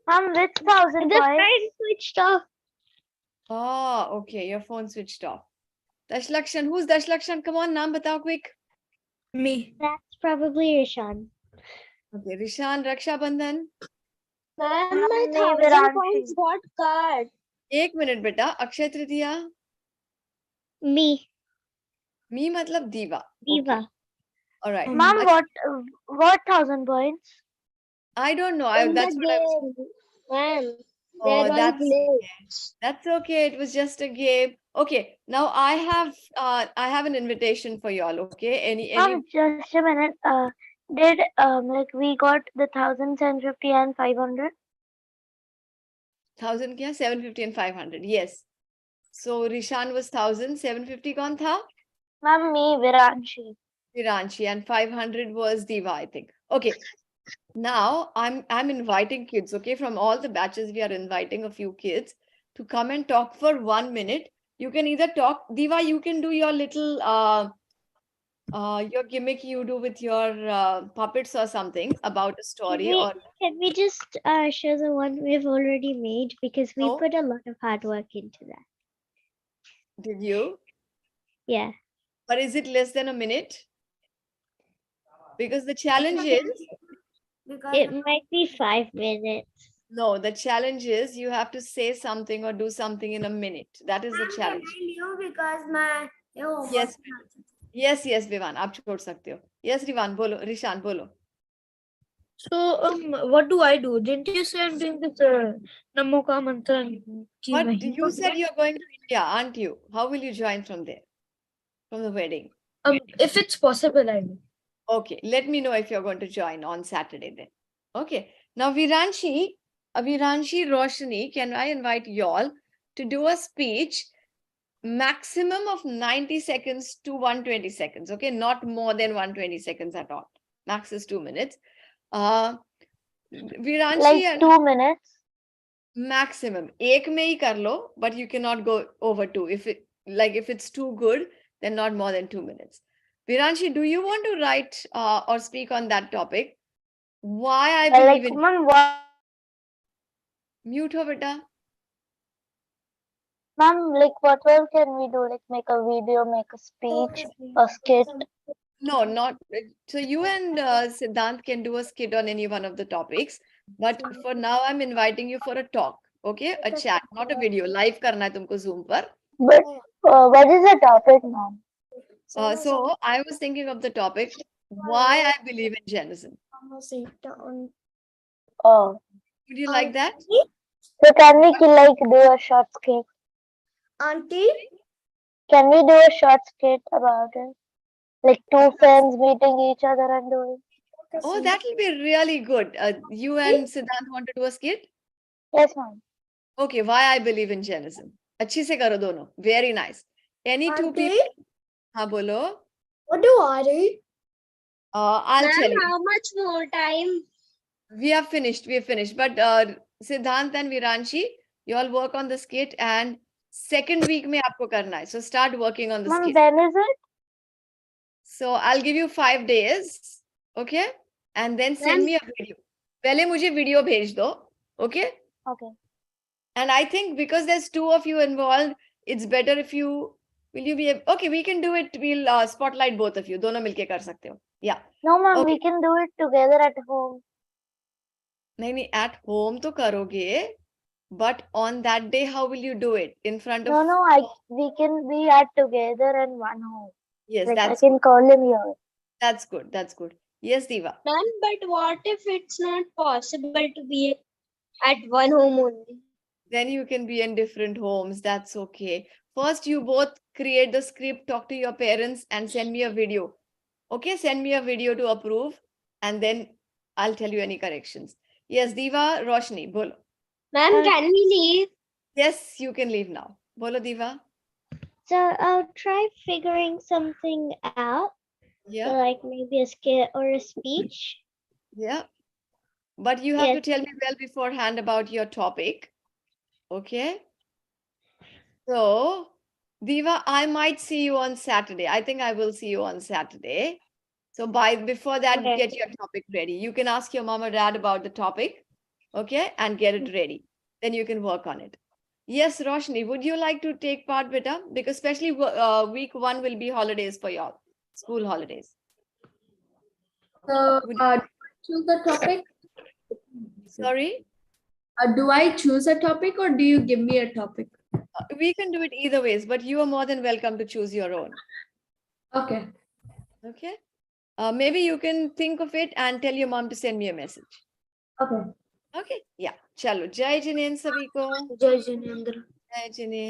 Ma'am, which 1000 The points? phone switched off. Oh, okay. Your phone switched off. Dashlakshan. Who's Dashlakshan? Come on, naam batao quick. Me. That's probably Rishan. Okay. Rishan, Raksha Bandhan. Ma'am, Ma'am, my me, 1000 Viranshi. points got cut. एक minute बेटा. Akshaya Tritiya. Me. Me मतलब दीवा. Diva. Okay. All right. Ma'am, what 1000 points? I don't know. In That's the what I was. game. Ma'am, Oh, there was that's glitch. That's okay. It was just a game. Okay. Now I have an invitation for y'all. Okay. Any Ma'am, just a minute. Did like we got the 1050 and 500? 1000 क्या? 750 and 500. Yes. So Rishan was 1000. 750 कौन था? Ma'am, me, Viranshi. Viranshi, and 500 was Diva, I think. Okay. Now I'm inviting kids, okay, from all the batches. We are inviting a few kids to come and talk for 1 minute. You can either talk, Diva, you can do your little your gimmick you do with your puppets or something about a story, or Can we just show the one we've already made, because we No. put a lot of hard work into that. did you? Yeah. But is it less than a minute? Because the challenge is, It might be 5 minutes. no, the challenge is you have to say something or do something in a minute. That is the challenge. I knew because my Yes. Yes, Vivan, आप छोड़ सकते हो. Yes, Rivan, बोलो. Rishan, बोलो. So what do I do? Didn't you say I'm doing this Namo Ka Mantra? But you said you're going to India, aren't you? How will you join from there? From the wedding? If it's possible, I will. Okay, let me know if you're going to join on Saturday then. Okay. Now, Viranshi, Roshni, can I invite y'all to do a speech maximum of 90 seconds to 120 seconds? Okay, not more than 120 seconds at all. Max is 2 minutes. Viranshi Like and 2 minutes. maximum. एक में ही कर लो, but you cannot go over 2. If it's too good, then not more than 2 minutes. Viranshi, do you want to write or speak on that topic? Why I Like, believe in ma'am, what? mute ho beta. Ma'am, like, what else can we do? Like, make a video, make a speech, a skit. No, not so. You and Siddhant can do a skit on any one of the topics, but for now, I'm inviting you for a talk. Okay, a chat, not a video. Live करना है तुमको Zoom पर. But what is the topic, ma'am? So I was thinking of the topic, why I believe in Jainism. Oh, Would you like that? so can we like do a short skit? Auntie, Can we do a short skit about it? Like two friends meeting each other and doing. Oh, that will be really good. You and Siddhant want to do a skit? Yes, ma'am. Okay, why I believe in Jainism. अच्छी से करो दोनों. Very nice. Any two Auntie? people? हाँ बोलो. What do I do? I'll tell you. How much more time? We have finished. We have finished. But Siddhant and Viranshi, you all work on the skit and second week में आपको करना है. So start working on the Ma'am, skit. when is it? So I'll give you 5 days. Okay? And then send me a video. पहले मुझे video भेज दो. Okay? Okay. And I think because there's two of you involved, it's better if you will you be okay, we can do it. We'll spotlight both of you. दोनों मिलके कर सकते हो. Yeah. No, ma'am, Okay. we can do it together at home. नहीं at home तो करोगे, but on that day how will you do it in front of? No, we can be at together in one home. Yes, Like I that's can call him here. that's good. That's good. Yes, Diva. Ma'am, but what if it's not possible to be at one home only? Then you can be in different homes. That's okay. First, you both create the script, talk to your parents, and send me a video. Okay, send me a video to approve, and then I'll tell you any corrections. Yes, Diva, Roshni, bolo. Ma'am, can we leave? Yes, you can leave now. Bolo, Diva. So I'll try figuring something out. So Yeah, like maybe a skit or a speech. yeah. But you have to Yes. tell me well beforehand about your topic. Okay. So, Diva, I might see you on Saturday. I think I will see you on Saturday. So before that, Okay. get your topic ready. You can ask your mom or dad about the topic, okay, and get it ready. Then you can work on it. Yes, Roshni, would you like to take part, beta? Because especially week 1 will be holidays for y'all, school holidays. So, Would- do I choose the topic? Sorry, Do I choose a topic or do you give me a topic? we can do it either ways, but you are more than welcome to choose your own. Okay. Okay. Maybe you can think of it and tell your mom to send me a message. Okay. Okay. Yeah. Chalo. Jai Jinein sabhi ko. Jai Jinendra. Jai Jinein.